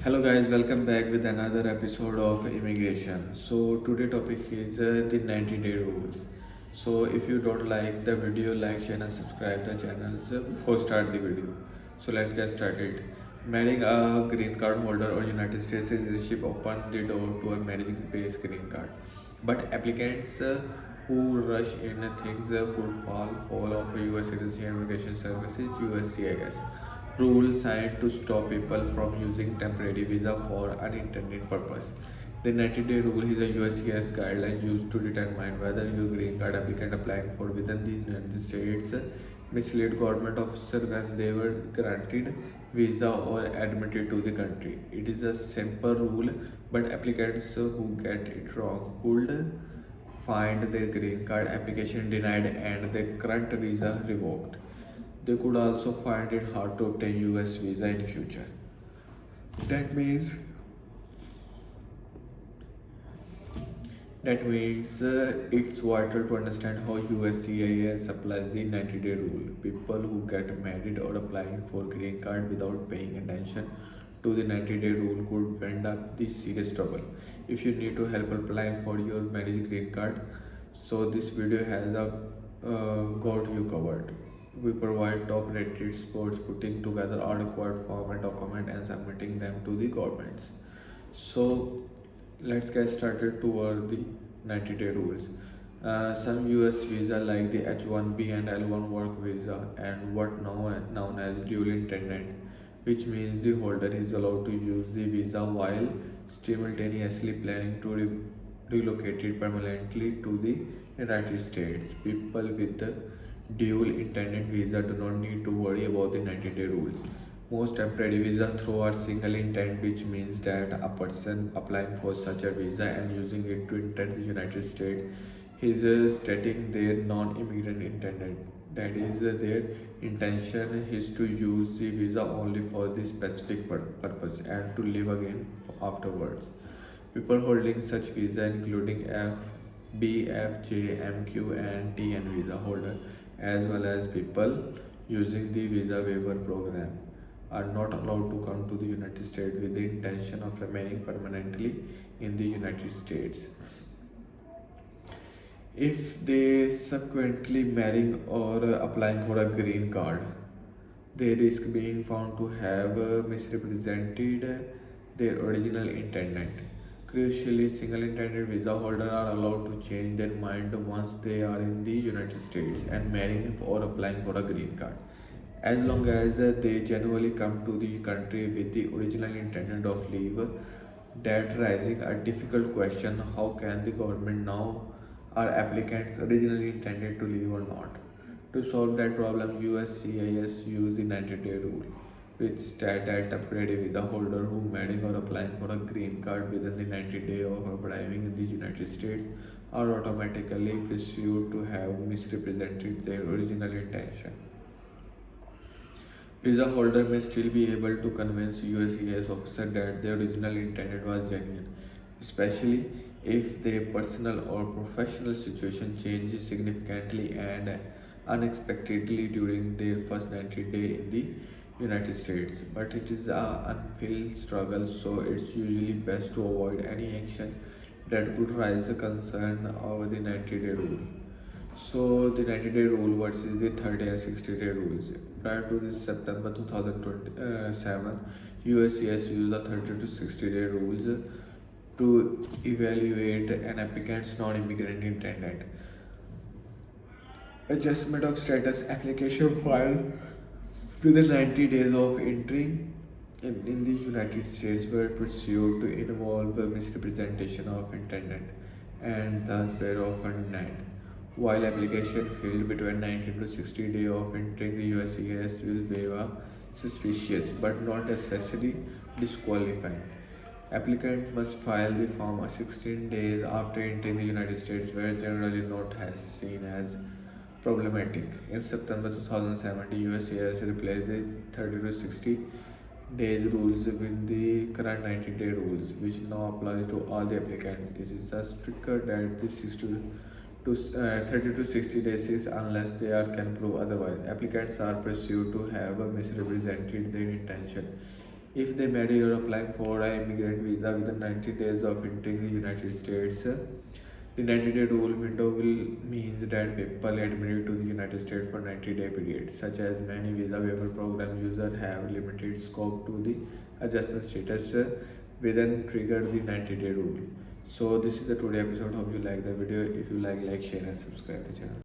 Hello guys, welcome back with another episode of immigration. So today topic is the 90-day rules. So if you don't like the video, like, share and subscribe the channels before start the video. So let's get started. Marrying a green card holder or United States citizenship open the door to a marriage-based green card. But applicants who rush in things could fall of US Citizenship Immigration Services USCIS rule signed to stop people from using temporary visa for unintended purpose. The 90-day rule is a USCIS guideline used to determine whether your green card applicant applying for within the United States misled government officer when they were granted visa or admitted to the country. It is a simple rule, but applicants who get it wrong could find their green card application denied and their current visa revoked. They could also find it hard to obtain US visa in future. That means that means it's vital to understand how USCIS applies the 90-day rule. People who get married or applying for green card without paying attention to the 90-day rule could end up the serious trouble. If you need to help applying for your marriage green card, so this video has got you covered. We provide top rated sports putting together all required form and document and submitting them to the governments. So let's get started toward the 90-day rules. Some US visa like the H1B and L1 work visa and what now known as dual intended, which means the holder is allowed to use the visa while simultaneously planning to relocate it permanently to the United States. People with the dual intended visa do not need to worry about the 90-day rules. Most temporary visa through are single intent, which means that a person applying for such a visa and using it to enter the United States is stating their non-immigrant intended. That is, their intention is to use the visa only for this specific purpose and to live again afterwards. People holding such visa, including F, B, F, J, MQ, and TN visa holder, as well as people using the visa waiver program, are not allowed to come to the United States with the intention of remaining permanently in the United States. If they subsequently marrying or applying for a green card, they risk being found to have misrepresented their original intent. Crucially, single intended visa holders are allowed to change their mind once they are in the United States and marrying or applying for a green card. As long as they genuinely come to the country with the original intent of leave, that raising a difficult question: how can the government now are applicants originally intended to leave or not? To solve that problem, USCIS used the 90-day rule, which states that temporary visa holder who marrying or applying for a green card within the 90 days of arriving in the United States are automatically presumed to have misrepresented their original intention. Visa holder may still be able to convince USCIS officer that their original intent was genuine, especially if their personal or professional situation changes significantly and unexpectedly during their first 90 days in the United States. But it is an uphill struggle, so it's usually best to avoid any action that could raise a concern over the 90-day rule. So the 90-day rule versus the 30 and 60-day rules. Prior to this September 2027, USCIS used the 30 to 60-day rules to evaluate an applicant's non-immigrant intent. Adjustment of status application filed within 90 days of entering in the United States were pursued to involve a misrepresentation of intent and thus were often denied. While application failed between 90 to 60 days of entering the USCIS will waive a suspicious but not necessarily disqualifying. Applicant must file the form 16 days after entering the United States, where generally not as seen as problematic. In September 2017, USCIS replaced the 30 to 60 days rules with the current 90-day rules, which now applies to all the applicants. It is a stricter that the 30 to 60 days is unless they can prove otherwise. Applicants are presumed to have misrepresented their intention If they marry or applying for an immigrant visa within 90 days of entering the United States, the 90-day rule window will means that people admitted to the United States for 90-day period, such as many visa waiver program users have limited scope to the adjustment status within trigger the 90-day rule. So this is the today episode. Hope you like the video. If you like, share and subscribe the channel.